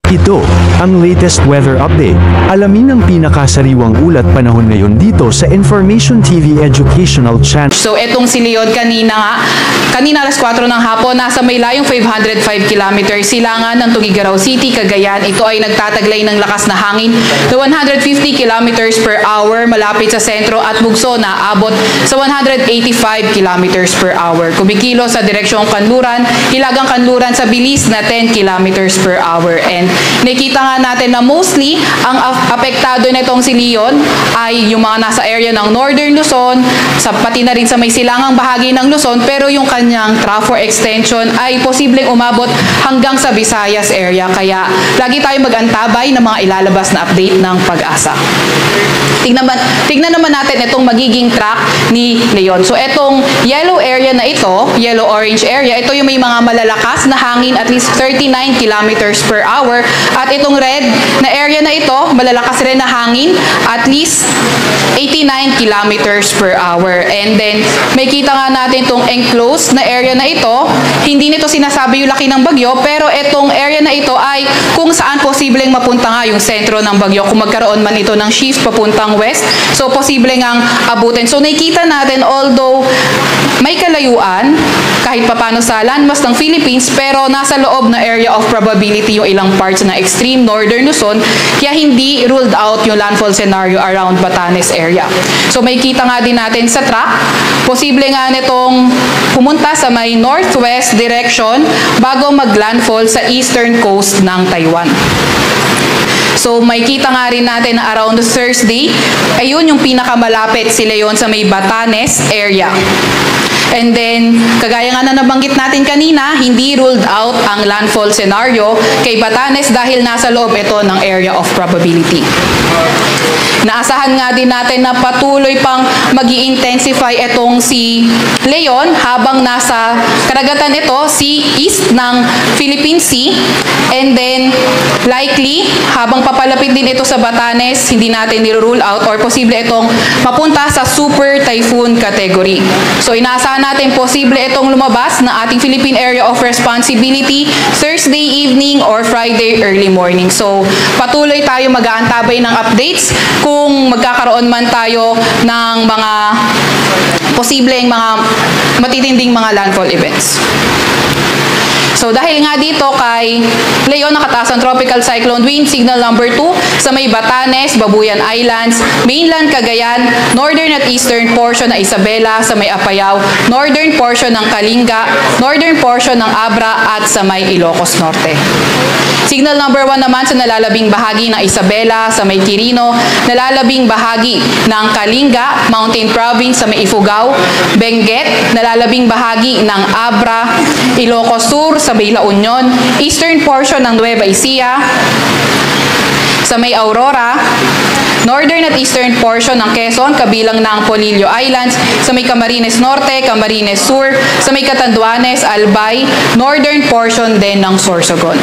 Ito, ang latest weather update. Alamin ang pinakasariwang ulat panahon ngayon dito sa Information TV Educational Channel. So etong si Leon kanina alas 4 ng hapon, nasa may layong 505 km silangan ng Tuguegarao City, Cagayan. Ito ay nagtataglay ng lakas na hangin na 150 km per hour malapit sa sentro at bugso na abot sa 185 km per hour. Kumikilo sa direksyong Kanluran, Hilagang Kanluran sa bilis na 10 km per hour. And nakita nga natin na mostly ang apektado nitong si Leon ay yung mga nasa area ng Northern Luzon, pati na rin sa may silangang bahagi ng Luzon, pero yung kanyang trough or extension ay posibleng umabot hanggang sa Visayas area. Kaya lagi tayo mag-antabay ng mga ilalabas na update ng Pag-asa. Tignan naman natin itong magiging track ni Leon. So itong yellow area na ito, yellow-orange area, ito yung may mga malalakas na hangin at least 39 kilometers per hour. At itong red na area na ito, malalakas rin na hangin at least 89 kilometers per hour. And then, may kita nga natin itong enclosed na area na ito. Hindi nito sinasabi yung laki ng bagyo, pero itong area na ito ay kung saan posibleng mapunta nga yung sentro ng bagyo. Kung magkaroon man ito ng shift papuntang west, so posible ngang abutin. So nakikita natin, although may kalayuan kahit papano sa landmass ng Philippines, pero nasa loob na area of probability yung ilang parts na extreme northern Luzon, kaya hindi ruled out yung landfall scenario around Batanes area. So may kita nga din natin sa track, posible nga nitong pumunta sa may northwest direction bago mag-landfall sa eastern coast ng Taiwan. So may kita nga rin natin na around Thursday, ayun yung pinakamalapit si Leon sa may Batanes area. And then, kagaya nga na nabanggit natin kanina, hindi ruled out ang landfall scenario kay Batanes dahil nasa loob ito ng area of probability. Naasahan nga din natin na patuloy pang mag-i-intensify itong si Leon habang nasa karagatan ito, si east ng Philippine Sea. And then, likely, habang papalapit din ito sa Batanes, hindi natin nirule out or posible itong mapunta sa super typhoon category. So, inaasahan natin posible itong lumabas na ating Philippine Area of Responsibility Thursday evening or Friday early morning. So, patuloy tayo mag-aantabay ng updates kung magkakaroon man tayo ng mga posibleng mga matitinding mga landfall events. So dahil nga dito kay Leon, nakataas ang tropical cyclone wind signal number 2 sa may Batanes, Babuyan Islands, mainland Cagayan, northern at eastern portion ng Isabela sa may Apayao, northern portion ng Kalinga, northern portion ng Abra at sa may Ilocos Norte. Signal number 1 naman sa nalalabing bahagi ng Isabela sa may Quirino, nalalabing bahagi ng Kalinga, Mountain Province sa may Ifugao, Benguet, nalalabing bahagi ng Abra, Ilocos Sur sa may La Union, eastern portion ng Nueva Ecija, sa may Aurora, northern at eastern portion ng Quezon, kabilang na ang Polillo Islands, sa may Camarines Norte, Camarines Sur, sa may Catanduanes, Albay, northern portion din ng Sorsogon.